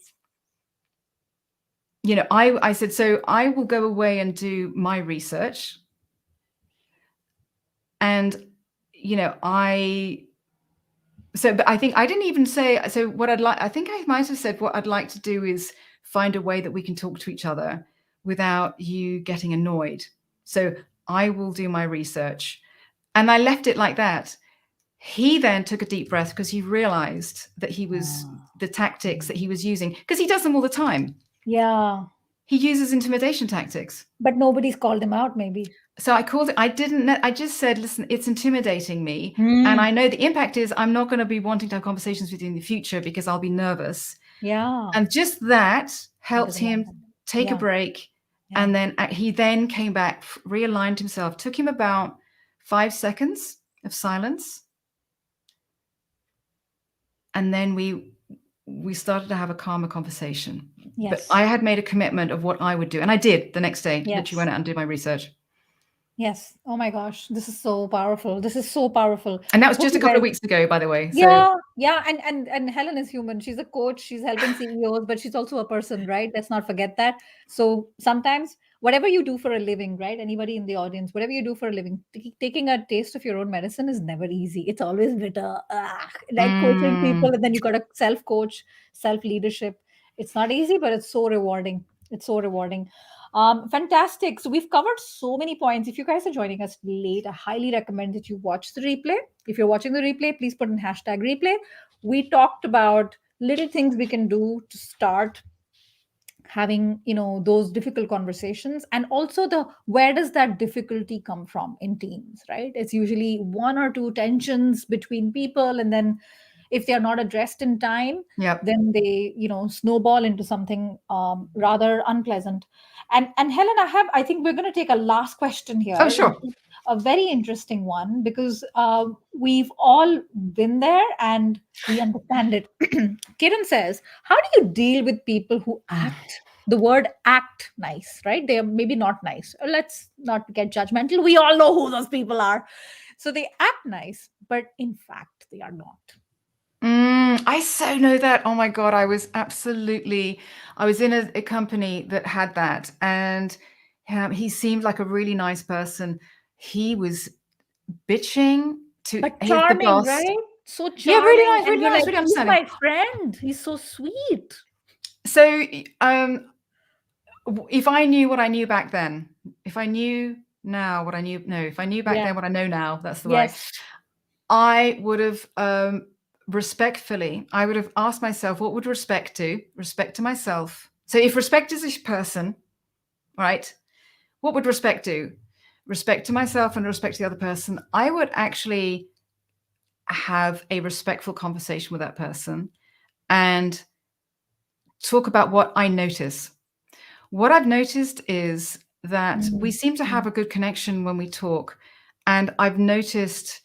B: I said, so I will go away and do my research. And, I so but I think I didn't even say, so what I think I might have said, what I'd like to do is find a way that we can talk to each other without you getting annoyed. So I will do my research. And I left it like that. He then took a deep breath because he realized that
A: Ah.
B: the tactics that he was using, because he does them all the time.
A: Yeah,
B: He uses intimidation tactics.
A: but nobody's called him out, maybe.
B: So I called it, I didn't know, I just said, listen, it's intimidating me. And I
A: Mm.
B: know the impact is I'm not going to be wanting to have conversations with you in the future because I'll be nervous.
A: Yeah,
B: And just that
A: he
B: helped
A: doesn't want
B: him
A: that.
B: take a
A: Yeah,
B: break.
A: yeah.
B: And then he then came back, realigned himself, took him about 5 seconds of silence. And then we started to have a calmer conversation. But
A: Yes,
B: I had made a commitment of what I would do. And I did the next day, literally
A: yes.
B: went out and did my research.
A: Yes. Oh my gosh, this is so powerful. This is so powerful.
B: And that was just
A: Okay,
B: a couple of
A: guys.
B: weeks ago, by the way. So
A: Yeah, yeah, and Helen is human. She's a coach. She's helping CEOs, but she's also a person, right? Let's not forget that. So sometimes, whatever you do for a living, right? Anybody in the audience, whatever you do for a living, taking a taste of your own medicine is never easy. It's always bitter. Like coaching people,
B: mm,
A: and then you got to self coach, self leadership. It's not easy, but it's so rewarding. It's so rewarding. Fantastic. So we've covered so many points. If you guys are joining us late, I highly recommend that you watch the replay. If you're watching the replay, please put in hashtag replay. We talked about little things we can do to start having those difficult conversations, and also the where does that difficulty come from in teams, right? It's usually one or two tensions between people, and then if they are not addressed in time,
B: yep.
A: then they snowball into something rather unpleasant. And Helen, I think we're going to take a last question
B: Oh,
A: here, which
B: sure.
A: is a very interesting one, because we've all been there and we understand it. Kiran says, how do you deal with people who act, the word act nice, right? They are maybe not nice. Let's not get judgmental. We all know who those people are. So they act nice, but in fact, they are not.
B: I so know that. Oh my God, I was in a company that had that, and he seemed like a really nice person. He was bitching to
A: But
B: the
A: charming,
B: boss.
A: right? So
B: Yeah,
A: charming. And
B: really
A: you're
B: nice,
A: like,
B: really
A: he's
B: understanding.
A: my friend. He's so sweet.
B: So, if I knew what I knew back then, if I knew now what I knew, no, if I knew back
A: Yeah.
B: then what I know now, that's the way.
A: Yes.
B: I would have respectfully, I would have asked myself, what would respect do? Respect to myself. So if respect is a person, right? What would respect do? Respect to myself and respect to the other person. I would actually have a respectful conversation with that person and talk about what I notice. What I've noticed is that we
A: Mm,
B: seem to have
A: mm,
B: a good connection when we talk, and I've noticed,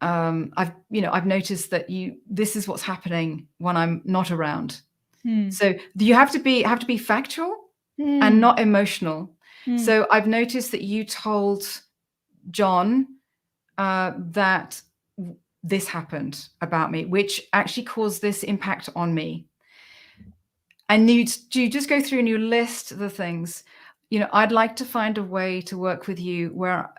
B: I've noticed that this is what's happening when I'm not around.
A: mm,
B: So you have to be factual and
A: mm,
B: not emotional.
A: mm.
B: So I've noticed that you told John that this happened about me, which actually caused this impact on me. And you just go through and you list the things. I'd like to find a way to work with you where,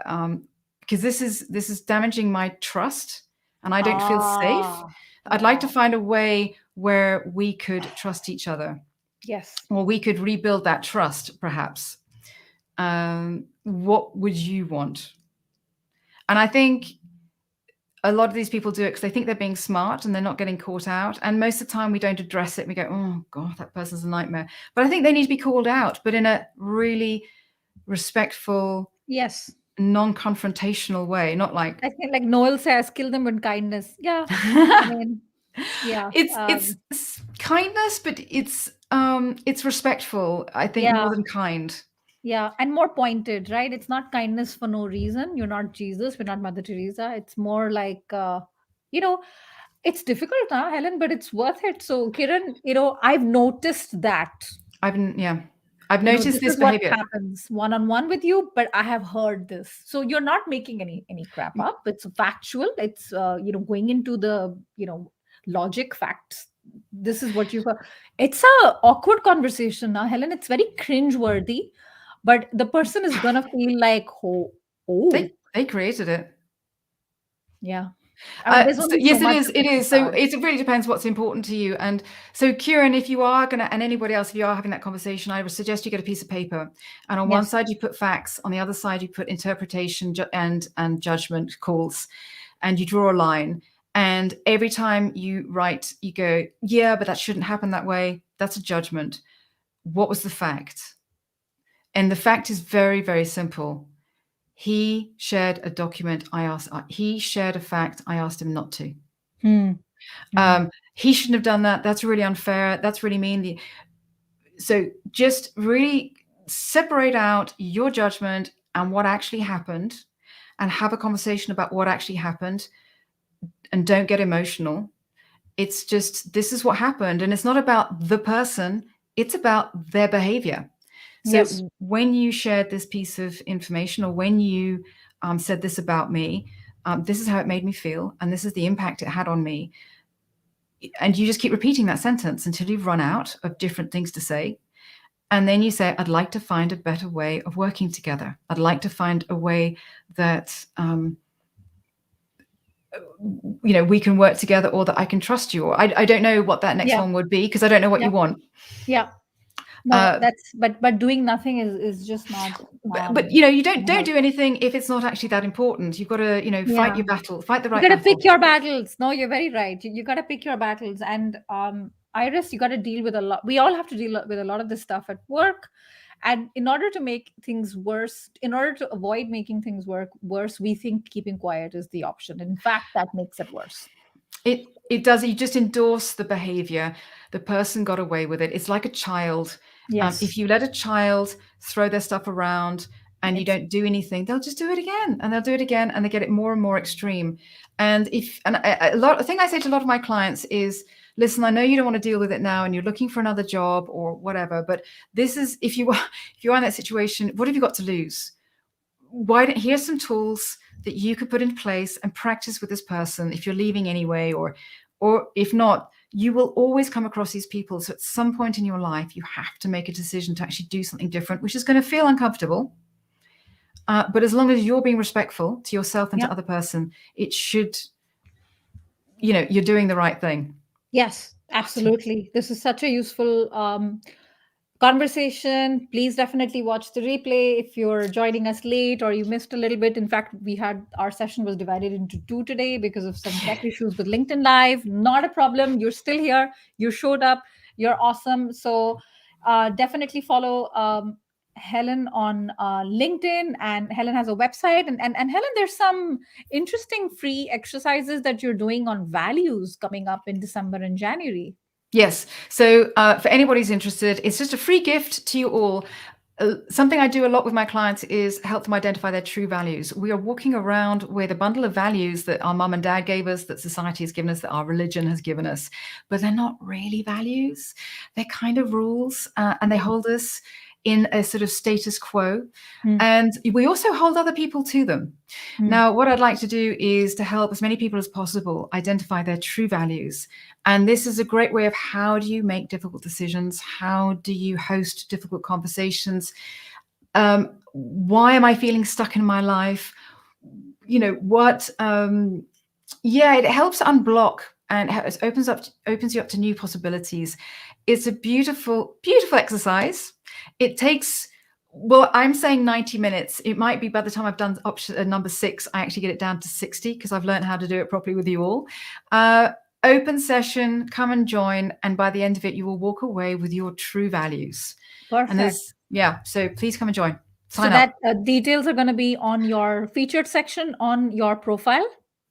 B: because this is damaging my trust, and I don't feel safe.
A: Ah,
B: I'd like to
A: yeah.
B: find a way where we could trust each other,
A: Yes.
B: or we could rebuild that trust, perhaps. What would you want? And I think a lot of these people do it because they think they're being smart and they're not getting caught out. And most of the time we don't address it. We go, oh God, that person's a nightmare. But I think they need to be called out, but in a really respectful,
A: Yes.
B: non-confrontational way, not like
A: I think like Noel says, kill them with kindness. Yeah. I mean, yeah.
B: it's kindness, but it's respectful, I think, more
A: Yeah.
B: than kind.
A: Yeah. And more pointed, right? It's not kindness for no reason. You're not Jesus. We're not Mother Teresa. It's more like, you know, it's difficult, huh, Helen, but it's worth it. So, Kiran, I've noticed that.
B: Yeah, I've noticed
A: This
B: this
A: is what
B: behavior.
A: happens one on one with you, but I have heard this. So you're not making any crap up. It's factual. It's going into the logic facts. This is what you've heard. It's a awkward conversation now, Helen. It's very cringe worthy, but the person is gonna feel like, oh,
B: They created it.
A: yeah. I mean, there's
B: So
A: only so
B: yes, it
A: much
B: is.
A: of
B: It
A: this
B: is. So
A: facade.
B: it really depends what's important to you. And so, Kieran, if you are gonna, and anybody else, if you are having that conversation, I would suggest you get a piece of paper, and on one
A: Yes.
B: side you put facts, on the other side you put interpretation and judgment calls, and you draw a line. And every time you write, you go, yeah, but that shouldn't happen that way. That's a judgment. What was the fact? And the fact is very, very simple. He shared a document. He shared a fact. I asked him not to.
A: Hmm. Hmm.
B: He shouldn't have done that. That's really unfair. That's really mean. So just really separate out your judgment and what actually happened, and have a conversation about what actually happened, and don't get emotional. It's just, this is what happened. And it's not about the person, it's about their behavior.
A: Yes.
B: So when you shared this piece of information, or when you said this about me, this is how it made me feel, and this is the impact it had on me. And you just keep repeating that sentence until you've run out of different things to say. And then you say, I'd like to find a better way of working together. I'd like to find a way that we can work together, or that I can trust you. Or I don't know what that next
A: Yeah.
B: one would be, because I don't know what
A: Yeah.
B: you want.
A: Yeah. No,
B: Uh,
A: that's but doing nothing is just not
B: but you don't
A: gonna
B: don't
A: help.
B: do anything if it's not actually that important. You've got to fight
A: Yeah.
B: your battle, fight the
A: You
B: right
A: gotta
B: battle.
A: pick your battles. No, you're very right. You gotta pick your battles. And Iris, you gotta deal with a lot. We all have to deal with a lot of this stuff at work. And in order to make things worse, in order to avoid making things worse, we think keeping quiet is the option. In fact, that makes it worse.
B: It does. You just endorse the behavior. The person got away with it. It's like a child. If
A: Yes.
B: you let a child throw their stuff around and you
A: It's
B: don't do anything, they'll just do it again, and they'll do it again, and they get it more and more extreme. And the thing I say to a lot of my clients is, listen, I know you don't want to deal with it now, and you're looking for another job or whatever, but this is, if you are in that situation, what have you got to lose? Here's some tools that you could put in place and practice with this person if you're leaving anyway, or if not, you will always come across these people. So at some point in your life, you have to make a decision to actually do something different, which is going to feel uncomfortable. But as long as you're being respectful to yourself and
A: Yeah.
B: to other person, it should, you're doing the right thing.
A: Yes, absolutely. This is such a useful conversation. Please definitely watch the replay if you're joining us late or you missed a little bit. In fact, we had our session was divided into two today because of some tech issues with LinkedIn Live. Not a problem. You're still here. You showed up. You're awesome. So definitely follow Helen on LinkedIn, and Helen has a website. And Helen, there's some interesting free exercises that you're doing on values coming up in December and January.
B: Yes. So for anybody who's interested, it's just a free gift to you all. Something I do a lot with my clients is help them identify their true values. We are walking around with a bundle of values that our mum and dad gave us, that society has given us, that our religion has given us, but they're not really values. They're kind of rules, and they hold us in a sort of status quo.
A: Hmm.
B: And we also hold other people to them.
A: Hmm.
B: Now, what I'd like to do is to help as many people as possible identify their true values. And this is a great way of how do you make difficult decisions? How do you host difficult conversations? Why am I feeling stuck in my life? What? It helps unblock and it opens you up to new possibilities. It's a beautiful, beautiful exercise. It takes, well, I'm saying 90 minutes. It might be by the time I've done option number 6, I actually get it down to 60 because I've learned how to do it properly with you all. Open session, come and join. And by the end of it, you will walk away with your true values. And
A: Perfect.
B: so please come and join.
A: So
B: Sign
A: that
B: up.
A: details are going to be on your featured section on your profile.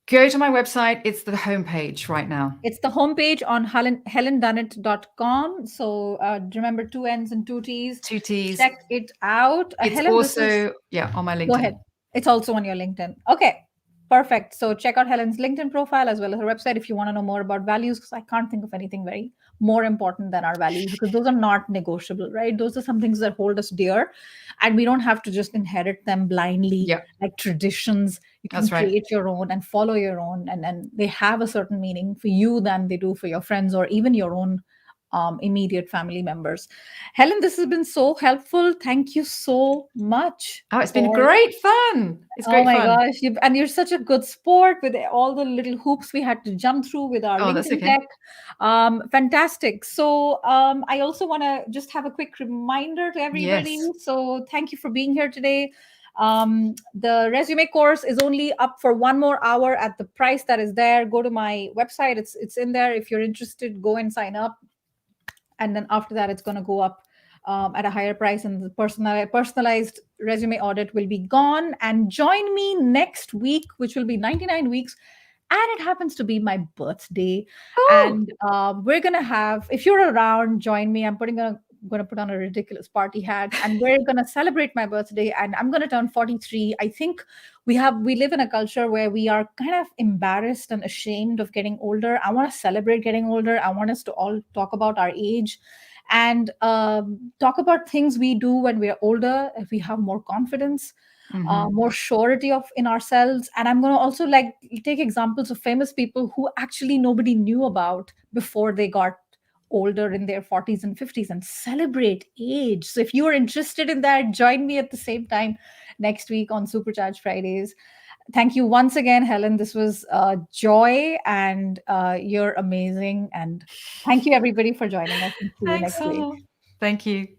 B: Go to my website. It's the homepage right now.
A: It's the homepage on helendunnit.com. So remember, two N's and two T's.
B: 2 T's.
A: Check it out.
B: It's
A: Helen, this is,
B: also, on my
A: go ahead.
B: LinkedIn.
A: It's also on your LinkedIn. Okay, perfect. So check out Helen's LinkedIn profile as well as her website if you want to know more about values, because I can't think of anything very more important than our values, because those are not negotiable, right? Those are some things that hold us dear, and we don't have to just inherit them blindly
B: Yeah,
A: like traditions. You can
B: that's right.
A: create your own and follow your own, and they have a certain meaning for you than they do for your friends or even your own immediate family members. Helen, this has been so helpful. Thank you so much
B: Oh, it's been
A: for.
B: great fun. It's
A: Oh
B: great
A: my
B: fun.
A: gosh, and you're such a good sport with all the little hoops we had to jump through with our
B: Oh, that's
A: LinkedIn
B: okay.
A: deck. Fantastic. So I also want to just have a quick reminder to everybody.
B: Yes.
A: So thank you for being here today. The resume course is only up for 1 more hour at the price that is there. Go to my website; it's in there. If you're interested, go and sign up, and then after that it's going to go up at a higher price, and the personalized resume audit will be gone. And join me next week, which will be 99 weeks, and it happens to be my birthday.
B: Oh,
A: And we're gonna have, if you're around, join me. I'm gonna put on a ridiculous party hat, and we're gonna celebrate my birthday, and I'm gonna turn 43. I think we live in a culture where we are kind of embarrassed and ashamed of getting older. I want to celebrate getting older. I want us to all talk about our age and talk about things we do when we're older, if we have more confidence, more surety of in ourselves. And I'm going to also like take examples of famous people who actually nobody knew about before they got older in their 40s and 50s, and celebrate age. So if you are interested in that, join me at the same time next week on Supercharge Fridays. Thank you once again, Helen. This was a joy, and you're amazing. And thank you, everybody, for joining us. And see you
B: thanks
A: next week.
B: all. Thank you.